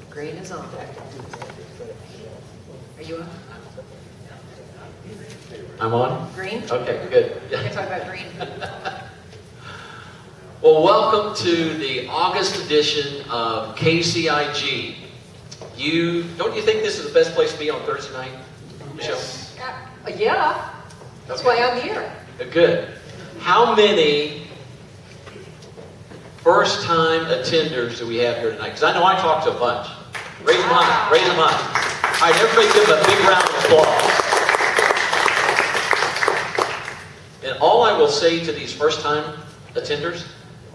Green is on. Are you on? I'm on? Green? Okay, good. We're going to talk about green. Well, welcome to the August edition of KCIG. Don't you think this is the best place to be on Thursday night? Michelle? Yeah. That's why I'm here. Good. How many first-time attenders do we have here tonight? Because I know I talked to a bunch. Raise them high. Raise them high. All right, everybody give them a big round of applause. And all I will say to these first-time attenders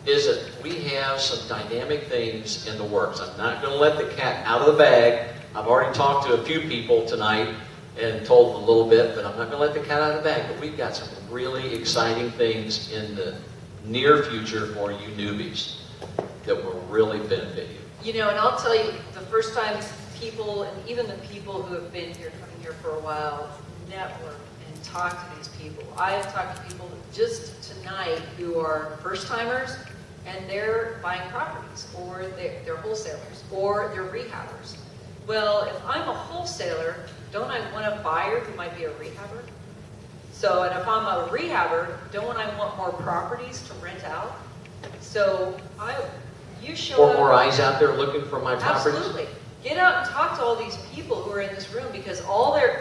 is that we have some dynamic things in the works. I'm not going to let the cat out of the bag. I've already talked to a few people tonight and told them a little bit, but I'm not going to let the cat out of the bag. But we've got some really exciting things in the near future for you newbies that will really benefit you. You know, and I'll tell you, the first time people, and even the people who have been here, coming here for a while, network and talk to these people. I have talked to people just tonight who are first-timers, and they're buying properties, or they're wholesalers, or they're rehabbers. Well, if I'm a wholesaler, don't I want a buyer who might be a rehabber? So, and if I'm a rehabber, don't I want more properties to rent out? So, you show up. Or more eyes out there looking for my properties? Absolutely. Get out and talk to all these people who are in this room, because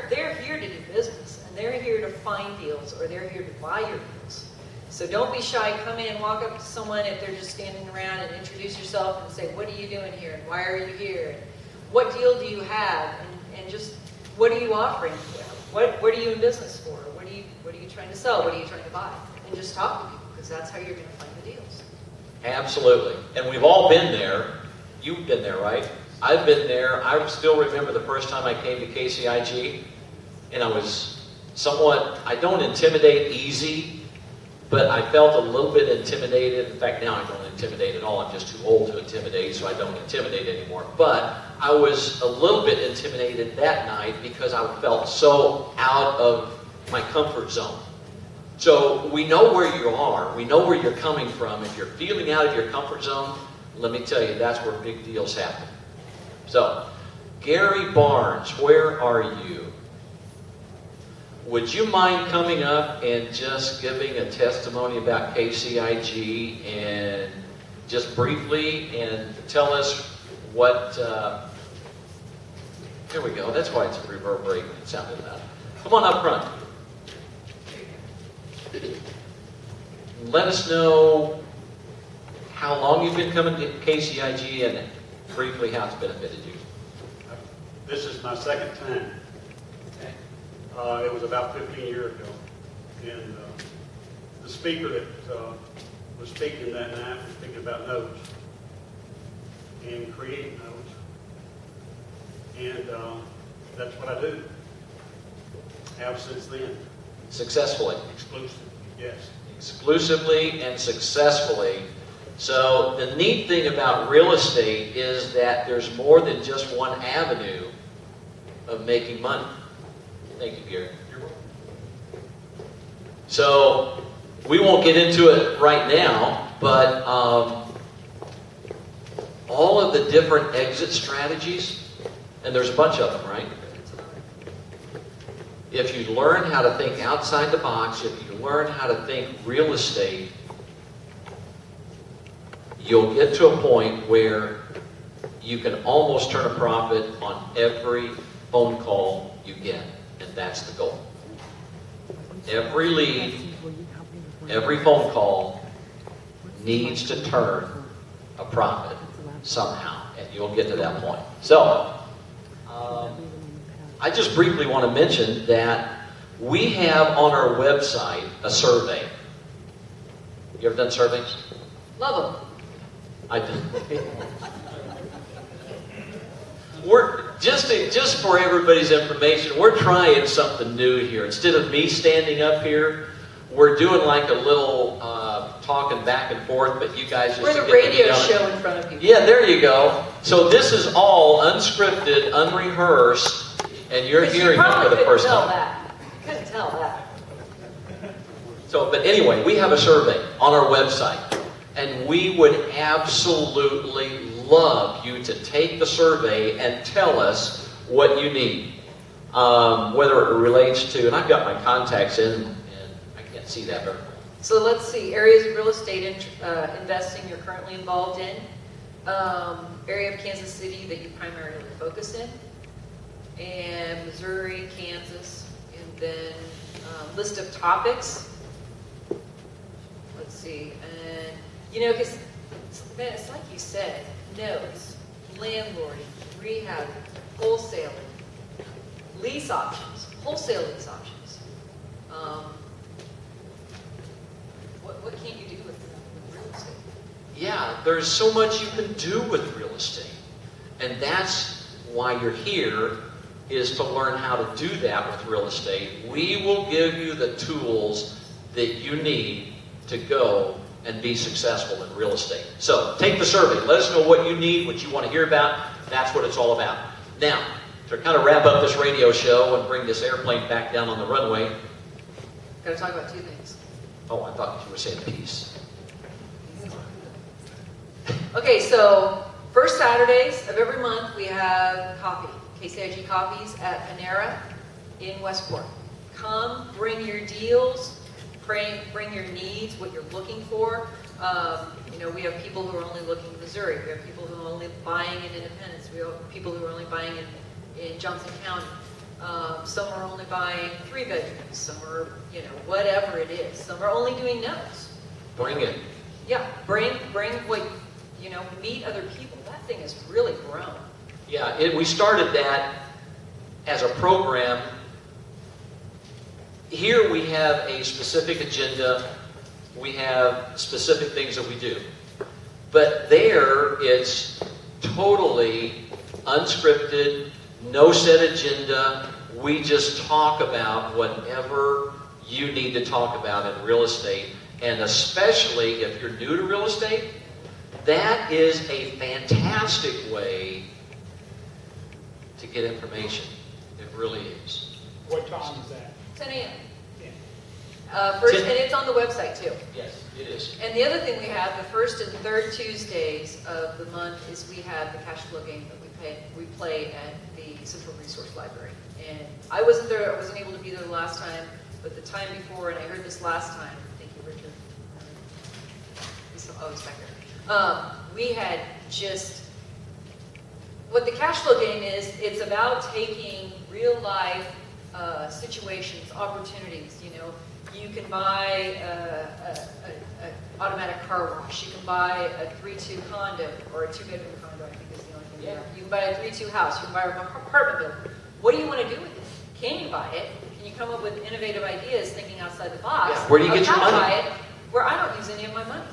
they're here to do business, and they're here to find deals, or they're here to buy your deals. So don't be shy. Come in and walk up to someone if they're just standing around, and introduce yourself and say, what are you doing here, and why are you here, and what deal do you have, and just what are you offering? What are you in business for? What are you trying to sell? What are you trying to buy? And just talk to people, because that's how you're going to find the deals. Absolutely. And we've all been there. You've been there, right? I've been there. I still remember the first time I came to KCIG, and I was I don't intimidate easy, but I felt a little bit intimidated. In fact, now I don't intimidate at all. I'm just too old to intimidate, so I don't intimidate anymore. But I was a little bit intimidated that night because I felt so out of my comfort zone. So we know where you are. We know where you're coming from. If you're feeling out of your comfort zone, let me tell you, that's where big deals happen. So, Gary Barnes, where are you? Would you mind coming up and just giving a testimony about KCIG and just briefly and tell us what, here we go, that's why it's reverberating, it sounded loud. Come on up front. Let us know how long you've been coming to KCIG and briefly how it's benefited you. This is my second time. It was about 15 years ago. And the speaker that was speaking that night was speaking about nodes and creating nodes. And that's what I do. Have since then. Successfully. Exclusively, yes. Exclusively and successfully. So the neat thing about real estate is that there's more than just one avenue of making money. Thank you, Gary. You're welcome. So we won't get into it right now, but all of the different exit strategies, and there's a bunch of them, right? If you learn how to think outside the box, if you learn how to think real estate, you'll get to a point where you can almost turn a profit on every phone call you get, and that's the goal. Every lead, every phone call needs to turn a profit somehow, and you'll get to that point. So, I just briefly want to mention that we have on our website a survey. You ever done surveys? Love them. I do. We're just for everybody's information, we're trying something new here. Instead of me standing up here, we're doing like a little talking back and forth, but you guys just We're the radio show in front of people. Yeah, there you go. So this is all unscripted, unrehearsed, and you're hearing it for the first time. You couldn't tell that. So, but anyway, we have a survey on our website, and we would absolutely love you to take the survey and tell us what you need. Whether it relates to, and I've got my contacts in, and I can't see that very well. So let's see, areas of real estate investing you're currently involved in, area of Kansas City that you primarily focus in, and Missouri, Kansas, and then list of topics. Let's see, and because man, it's like you said, notes, landlording, rehabbing, wholesaling, lease options, wholesale lease options. What can't you do with real estate? Yeah, there's so much you can do with real estate. And that's why you're here, is to learn how to do that with real estate. We will give you the tools that you need to go and be successful in real estate. So take the survey. Let us know what you need, what you want to hear about. That's what it's all about. Now, to kind of wrap up this radio show and bring this airplane back down on the runway. Got to talk about two things. Oh, I thought you were saying peace. Okay, so first Saturdays of every month we have coffee, KCIG coffees at Panera in Westport. Come, bring your deals, bring your needs, what you're looking for. We have people who are only looking in Missouri. We have people who are only buying in Independence. We have people who are only buying in Johnson County. Some are only buying 3 bedrooms. Some are, whatever it is. Some are only doing notes. Bring it. Yeah, bring what, meet other people. That thing has really grown. Yeah, we started that as a program. Here we have a specific agenda. We have specific things that we do. But there, it's totally unscripted, no set agenda. We just talk about whatever you need to talk about in real estate. And especially if you're new to real estate, that is a fantastic way to get information. It really is. What time is that? 10 a.m. Yeah. And it's on the website too. Yes, it is. And the other thing we have, the first and third Tuesdays of the month, is we have the cash flow game that we play at the Central Resource Library. And I wasn't there, I wasn't able to be there the last time, but the time before, and I heard this last time, thank you, Richard. Oh, it's back there. We had just, what the cash flow game is, it's about taking real life situations, opportunities. You can buy an automatic car wash. You can buy a 3-2 condo, or a 2-bedroom condo, I think is the only thing there. You can buy a 3-2 house. You can buy an apartment building. What do you want to do with it? Can you buy it? Can you come up with innovative ideas, thinking outside the box? Yeah, where do you get your money? Buy it, where I don't use any of my money,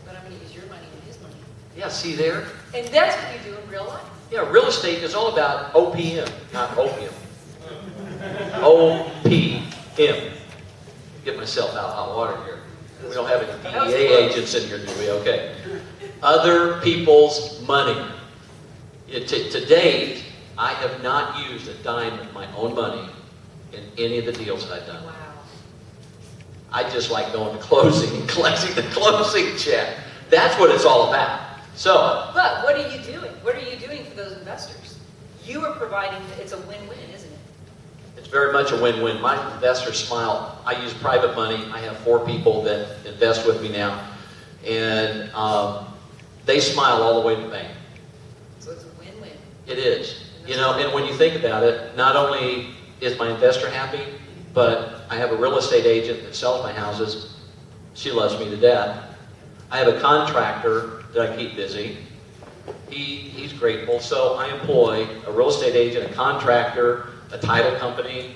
but I'm going to use your money and his money. Yeah, see there? And that's what you do in real life. Yeah, real estate is all about OPM, not opium. OPM. Get myself out of hot water here. We don't have any DEA agents in here, do we? Okay. Other people's money. To date, I have not used a dime of my own money in any of the deals that I've done. Wow. I just like going to closing and collecting the closing check. That's what it's all about. So, But what are you doing? What are you doing for those investors? You are providing, it's a win-win, isn't it? it's very much a win-win. My investors smile. I use private money. I have 4 people that invest with me now. And they smile all the way to the bank. So it's a win-win. It is. And when you think about it, not only is my investor happy, but I have a real estate agent that sells my houses. She loves me to death. I have a contractor that I keep busy. He's grateful. So I employ a real estate agent, a contractor, a title company.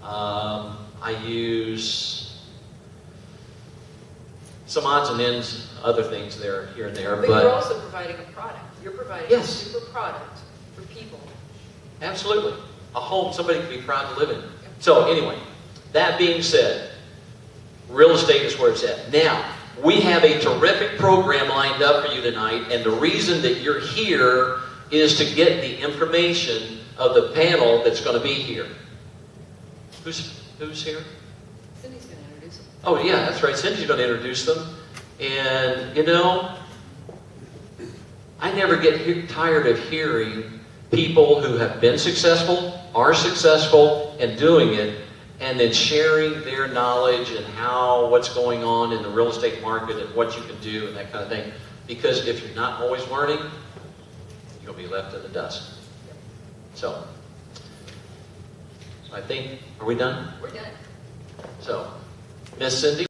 I use some odds and ends, other things there, here and there. But you're also providing a product. You're providing a Yes. super product for people. Absolutely. A home somebody can be proud to live in. So anyway, that being said, real estate is where it's at. Now, we have a terrific program lined up for you tonight, and the reason that you're here is to get the information of the panel that's going to be here. Who's here? Cindy's going to introduce them. Oh yeah, that's right. Cindy's going to introduce them. And I never get tired of hearing people who have been successful, are successful, and doing it, and then sharing their knowledge and what's going on in the real estate market and what you can do and that kind of thing. Because if you're not always learning, you'll be left in the dust. So I think, are we done? We're done. So, Miss Cindy?